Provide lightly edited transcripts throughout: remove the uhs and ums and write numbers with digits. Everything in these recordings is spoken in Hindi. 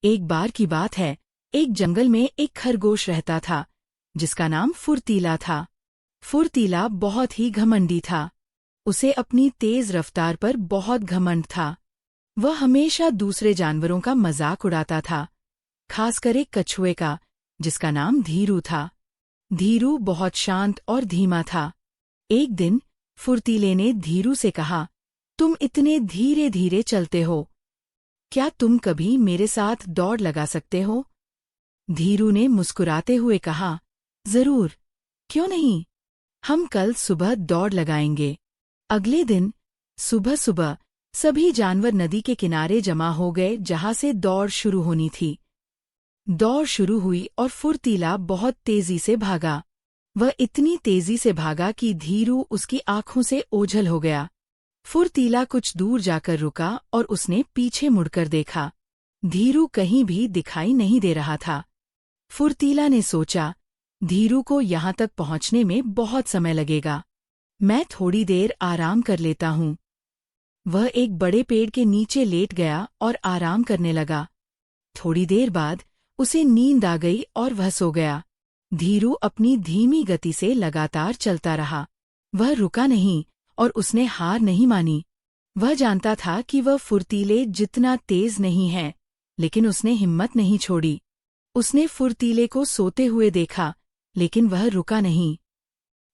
एक बार की बात है, एक जंगल में एक खरगोश रहता था, जिसका नाम फुर्तीला था। फुर्तीला बहुत ही घमंडी था। उसे अपनी तेज रफ्तार पर बहुत घमंड था। वह हमेशा दूसरे जानवरों का मजाक उड़ाता था, खासकर एक कछुए का, जिसका नाम धीरू था। धीरू बहुत शांत और धीमा था। एक दिन फुर्तीले ने धीरू से कहा, तुम इतने धीरे धीरे चलते हो, क्या तुम कभी मेरे साथ दौड़ लगा सकते हो? धीरू ने मुस्कुराते हुए कहा, जरूर, क्यों नहीं, हम कल सुबह दौड़ लगाएंगे। अगले दिन सुबह सुबह सभी जानवर नदी के किनारे जमा हो गए, जहां से दौड़ शुरू होनी थी। दौड़ शुरू हुई और फुर्तीला बहुत तेजी से भागा। वह इतनी तेजी से भागा कि धीरू उसकी आंखों से ओझल हो गया। फुर्तीला कुछ दूर जाकर रुका और उसने पीछे मुड़कर देखा। धीरू कहीं भी दिखाई नहीं दे रहा था। फुर्तीला ने सोचा, धीरू को यहाँ तक पहुँचने में बहुत समय लगेगा, मैं थोड़ी देर आराम कर लेता हूँ। वह एक बड़े पेड़ के नीचे लेट गया और आराम करने लगा। थोड़ी देर बाद उसे नींद आ गई और वह सो गया। धीरू अपनी धीमी गति से लगातार चलता रहा। वह रुका नहीं और उसने हार नहीं मानी। वह जानता था कि वह फुर्तीले जितना तेज नहीं है, लेकिन उसने हिम्मत नहीं छोड़ी। उसने फुर्तीले को सोते हुए देखा, लेकिन वह रुका नहीं।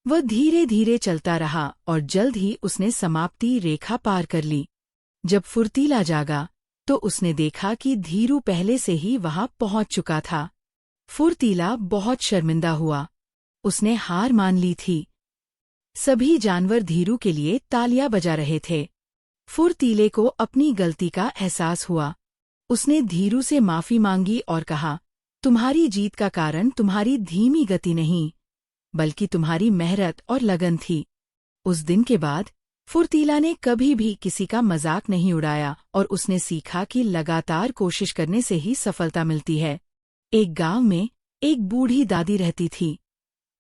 वह धीरे धीरे चलता रहा और जल्द ही उसने समाप्ति रेखा पार कर ली। जब फुर्तीला जागा तो उसने देखा कि धीरू पहले से ही वहां पहुंच चुका था। फुर्तीला बहुत शर्मिंदा हुआ। उसने हार मान ली थी। सभी जानवर धीरू के लिए तालियां बजा रहे थे। फुर्तीले को अपनी गलती का एहसास हुआ। उसने धीरू से माफी मांगी और कहा, तुम्हारी जीत का कारण तुम्हारी धीमी गति नहीं, बल्कि तुम्हारी मेहनत और लगन थी। उस दिन के बाद फुर्तीला ने कभी भी किसी का मजाक नहीं उड़ाया और उसने सीखा कि लगातार कोशिश करने से ही सफलता मिलती है। एक गांव में एक बूढ़ी दादी रहती थी,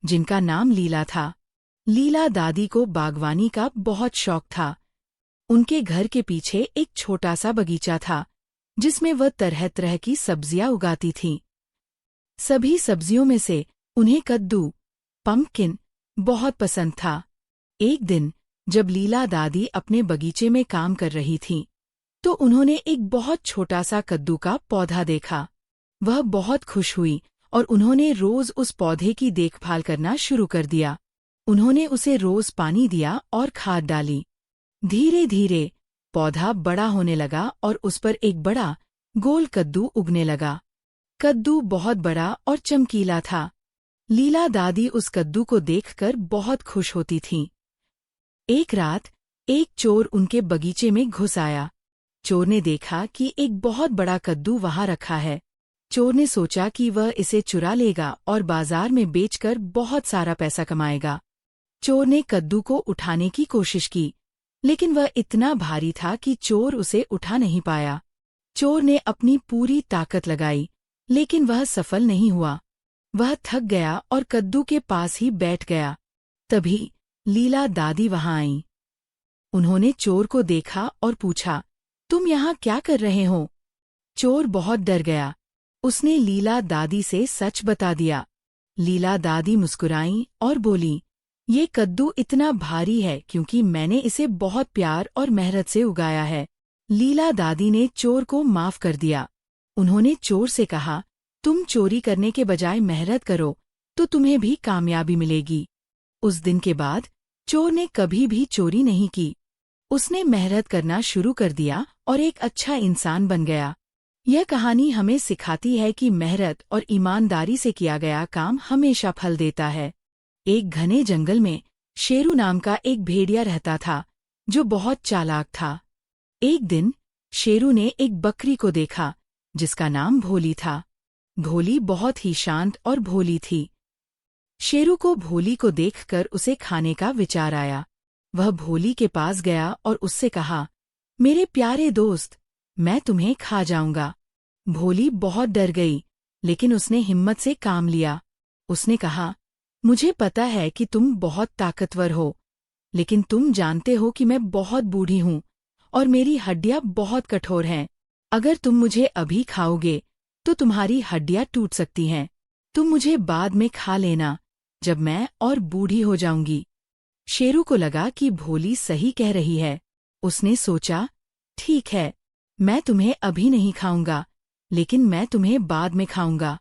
जिनका नाम लीला था। लीला दादी को बागवानी का बहुत शौक था। उनके घर के पीछे एक छोटा सा बगीचा था, जिसमें वह तरह तरह की सब्जियां उगाती थीं। सभी सब्जियों में से उन्हें कद्दू, पम्पकिन, बहुत पसंद था। एक दिन जब लीला दादी अपने बगीचे में काम कर रही थीं, तो उन्होंने एक बहुत छोटा सा कद्दू का पौधा देखा। वह बहुत खुश हुई और उन्होंने रोज उस पौधे की देखभाल करना शुरू कर दिया। उन्होंने उसे रोज पानी दिया और खाद डाली। धीरे धीरे पौधा बड़ा होने लगा और उस पर एक बड़ा गोल कद्दू उगने लगा। कद्दू बहुत बड़ा और चमकीला था। लीला दादी उस कद्दू को देखकर बहुत खुश होती थीं। एक रात एक चोर उनके बगीचे में घुस आया। चोर ने देखा कि एक बहुत बड़ा कद्दू वहां रखा है। चोर ने सोचा कि वह इसे चुरा लेगा और बाजार में बेचकर बहुत सारा पैसा कमाएगा। चोर ने कद्दू को उठाने की कोशिश की, लेकिन वह इतना भारी था कि चोर उसे उठा नहीं पाया। चोर ने अपनी पूरी ताकत लगाई, लेकिन वह सफल नहीं हुआ। वह थक गया और कद्दू के पास ही बैठ गया। तभी लीला दादी वहां आईं। उन्होंने चोर को देखा और पूछा, तुम यहाँ क्या कर रहे हो? चोर बहुत डर गया। उसने लीला दादी से सच बता दिया। लीला दादी मुस्कुराईं और बोली, ये कद्दू इतना भारी है क्योंकि मैंने इसे बहुत प्यार और मेहनत से उगाया है। लीला दादी ने चोर को माफ कर दिया। उन्होंने चोर से कहा, तुम चोरी करने के बजाय मेहनत करो तो तुम्हें भी कामयाबी मिलेगी। उस दिन के बाद चोर ने कभी भी चोरी नहीं की। उसने मेहनत करना शुरू कर दिया और एक अच्छा इंसान बन गया। यह कहानी हमें सिखाती है कि मेहनत और ईमानदारी से किया गया काम हमेशा फल देता है। एक घने जंगल में शेरू नाम का एक भेड़िया रहता था, जो बहुत चालाक था। एक दिन शेरू ने एक बकरी को देखा, जिसका नाम भोली था। भोली बहुत ही शांत और भोली थी। शेरू को भोली को देखकर उसे खाने का विचार आया। वह भोली के पास गया और उससे कहा, मेरे प्यारे दोस्त, मैं तुम्हें खा जाऊंगा। भोली बहुत डर गई, लेकिन उसने हिम्मत से काम लिया। उसने कहा, मुझे पता है कि तुम बहुत ताकतवर हो, लेकिन तुम जानते हो कि मैं बहुत बूढ़ी हूँ और मेरी हड्डियां बहुत कठोर हैं। अगर तुम मुझे अभी खाओगे तो तुम्हारी हड्डियां टूट सकती हैं। तुम मुझे बाद में खा लेना, जब मैं और बूढ़ी हो जाऊंगी। शेरू को लगा कि भोली सही कह रही है। उसने सोचा, ठीक है, मैं तुम्हें अभी नहीं खाऊंगा, लेकिन मैं तुम्हें बाद में खाऊंगा।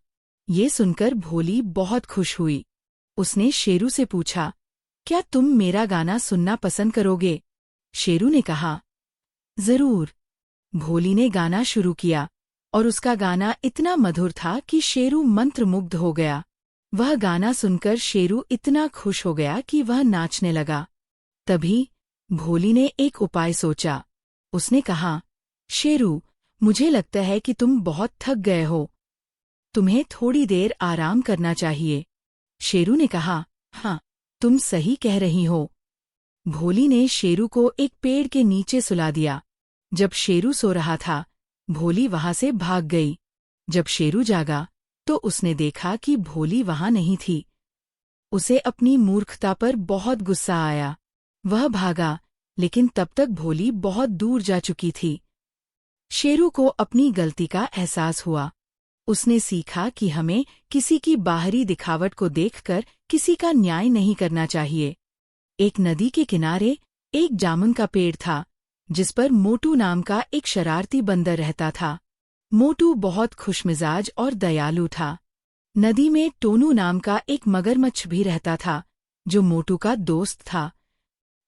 ये सुनकर भोली बहुत खुश हुई। उसने शेरू से पूछा, क्या तुम मेरा गाना सुनना पसंद करोगे? शेरू ने कहा, जरूर। भोली ने गाना शुरू किया और उसका गाना इतना मधुर था कि शेरू मंत्रमुग्ध हो गया। वह गाना सुनकर शेरू इतना खुश हो गया कि वह नाचने लगा। तभी भोली ने एक उपाय सोचा। उसने कहा, शेरू, मुझे लगता है कि तुम बहुत थक गए हो। तुम्हें थोड़ी देर आराम करना चाहिए। शेरू ने कहा, हाँ, तुम सही कह रही हो। भोली ने शेरू को एक पेड़ के नीचे सुला दिया। जब शेरू सो रहा था, भोली वहां से भाग गई। जब शेरू जागा तो उसने देखा कि भोली वहां नहीं थी। उसे अपनी मूर्खता पर बहुत गुस्सा आया। वह भागा, लेकिन तब तक भोली बहुत दूर जा चुकी थी। शेरू को अपनी गलती का एहसास हुआ। उसने सीखा कि हमें किसी की बाहरी दिखावट को देखकर किसी का न्याय नहीं करना चाहिए। एक नदी के किनारे एक जामुन का पेड़ था, जिस पर मोटू नाम का एक शरारती बंदर रहता था। मोटू बहुत खुशमिजाज और दयालु था। नदी में टोनू नाम का एक मगरमच्छ भी रहता था, जो मोटू का दोस्त था।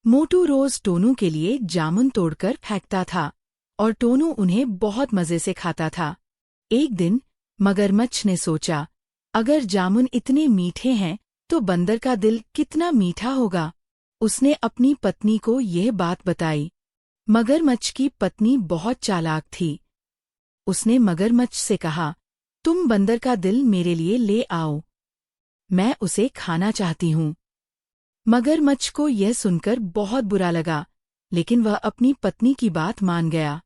मोटू रोज टोनू के लिए जामुन तोड़कर फेंकता था और टोनू उन्हें बहुत मजे से खाता था। एक दिन मगरमच्छ ने सोचा, अगर जामुन इतने मीठे हैं तो बंदर का दिल कितना मीठा होगा। उसने अपनी पत्नी को यह बात बताई। मगरमच्छ की पत्नी बहुत चालाक थी। उसने मगरमच्छ से कहा, तुम बंदर का दिल मेरे लिए ले आओ, मैं उसे खाना चाहती हूँ। मगरमच्छ को यह सुनकर बहुत बुरा लगा, लेकिन वह अपनी पत्नी की बात मान गया।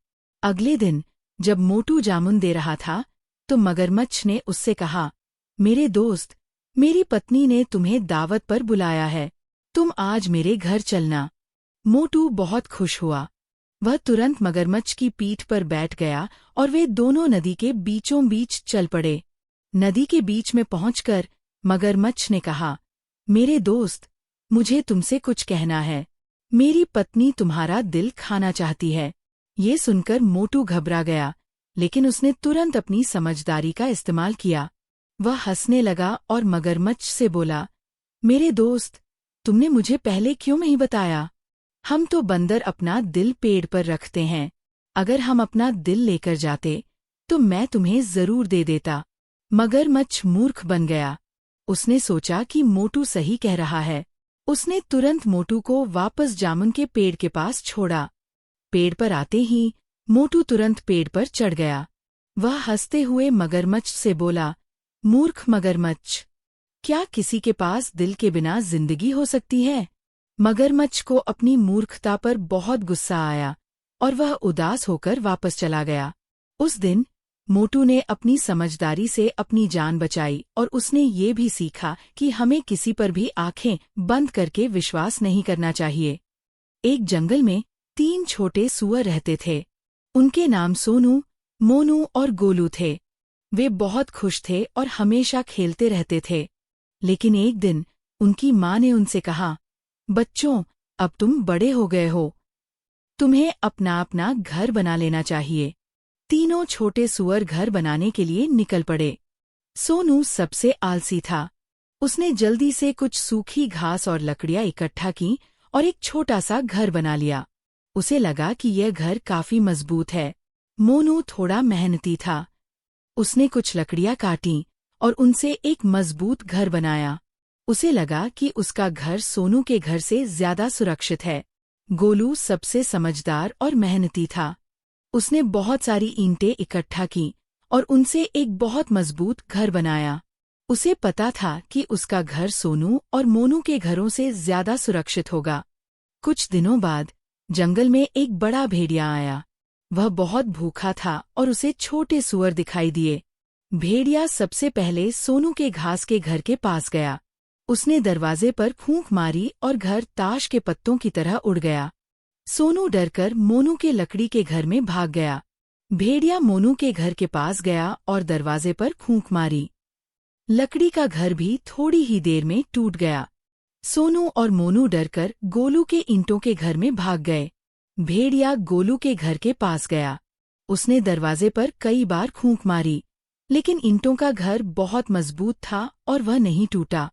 अगले दिन जब मोटू जामुन दे रहा था, तो मगरमच्छ ने उससे कहा, मेरे दोस्त, मेरी पत्नी ने तुम्हें दावत पर बुलाया है, तुम आज मेरे घर चलना। मोटू बहुत खुश हुआ। वह तुरंत मगरमच्छ की पीठ पर बैठ गया और वे दोनों नदी के बीचों बीच चल पड़े। नदी के बीच में पहुंचकर मगरमच्छ ने कहा, मेरे दोस्त, मुझे तुमसे कुछ कहना है। मेरी पत्नी तुम्हारा दिल खाना चाहती है। ये सुनकर मोटू घबरा गया, लेकिन उसने तुरंत अपनी समझदारी का इस्तेमाल किया। वह हंसने लगा और मगरमच्छ से बोला, मेरे दोस्त, तुमने मुझे पहले क्यों नहीं बताया? हम तो बंदर अपना दिल पेड़ पर रखते हैं। अगर हम अपना दिल लेकर जाते तो मैं तुम्हें जरूर दे देता। मगरमच्छ मूर्ख बन गया। उसने सोचा कि मोटू सही कह रहा है। उसने तुरंत मोटू को वापस जामुन के पेड़ के पास छोड़ा। पेड़ पर आते ही मोटू तुरंत पेड़ पर चढ़ गया। वह हंसते हुए मगरमच्छ से बोला, मूर्ख मगरमच्छ, क्या किसी के पास दिल के बिना जिंदगी हो सकती है? मगरमच्छ को अपनी मूर्खता पर बहुत गुस्सा आया और वह उदास होकर वापस चला गया। उस दिन मोटू ने अपनी समझदारी से अपनी जान बचाई और उसने ये भी सीखा कि हमें किसी पर भी आंखें बंद करके विश्वास नहीं करना चाहिए। एक जंगल में 3 छोटे सूअर रहते थे। उनके नाम सोनू, मोनू और गोलू थे। वे बहुत खुश थे और हमेशा खेलते रहते थे। लेकिन एक दिन उनकी माँ ने उनसे कहा, बच्चों, अब तुम बड़े हो गए हो, तुम्हें अपना अपना घर बना लेना चाहिए। तीनों छोटे सूअर घर बनाने के लिए निकल पड़े। सोनू सबसे आलसी था। उसने जल्दी से कुछ सूखी घास और लकड़ियां इकट्ठा की और एक छोटा सा घर बना लिया। उसे लगा कि यह घर काफी मजबूत है। मोनू थोड़ा मेहनती था। उसने कुछ लकड़ियां काटी और उनसे एक मजबूत घर बनाया। उसे लगा कि उसका घर सोनू के घर से ज्यादा सुरक्षित है। गोलू सबसे समझदार और मेहनती था। उसने बहुत सारी ईंटें इकट्ठा की और उनसे एक बहुत मजबूत घर बनाया। उसे पता था कि उसका घर सोनू और मोनू के घरों से ज्यादा सुरक्षित होगा। कुछ दिनों बाद जंगल में एक बड़ा भेड़िया आया। वह बहुत भूखा था और उसे छोटे सूअर दिखाई दिए। भेड़िया सबसे पहले सोनू के घास के घर के पास गया। उसने दरवाजे पर फूंक मारी और घर ताश के पत्तों की तरह उड़ गया। सोनू डरकर मोनू के लकड़ी के घर में भाग गया। भेड़िया मोनू के घर के पास गया और दरवाजे पर फूंक मारी। लकड़ी का घर भी थोड़ी ही देर में टूट गया। सोनू और मोनू डरकर गोलू के ईंटों के घर में भाग गए। भेड़िया गोलू के घर के पास गया। उसने दरवाजे पर कई बार फूंक मारी, लेकिन ईंटों का घर बहुत मजबूत था और वह नहीं टूटा।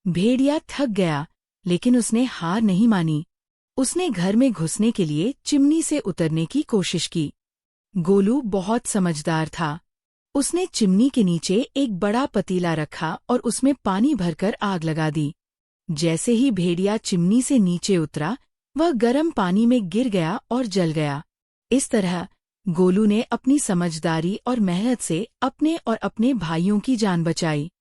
भेड़िया थक गया, लेकिन उसने हार नहीं मानी। उसने घर में घुसने के लिए चिमनी से उतरने की कोशिश की। गोलू बहुत समझदार था। उसने चिमनी के नीचे एक बड़ा पतीला रखा और उसमें पानी भरकर आग लगा दी। जैसे ही भेड़िया चिमनी से नीचे उतरा, वह गर्म पानी में गिर गया और जल गया। इस तरह गोलू ने अपनी समझदारी और मेहनत से अपने और अपने भाइयों की जान बचाई।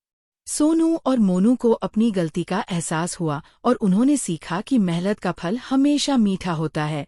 सोनू और मोनू को अपनी गलती का एहसास हुआ और उन्होंने सीखा कि मेहनत का फल हमेशा मीठा होता है।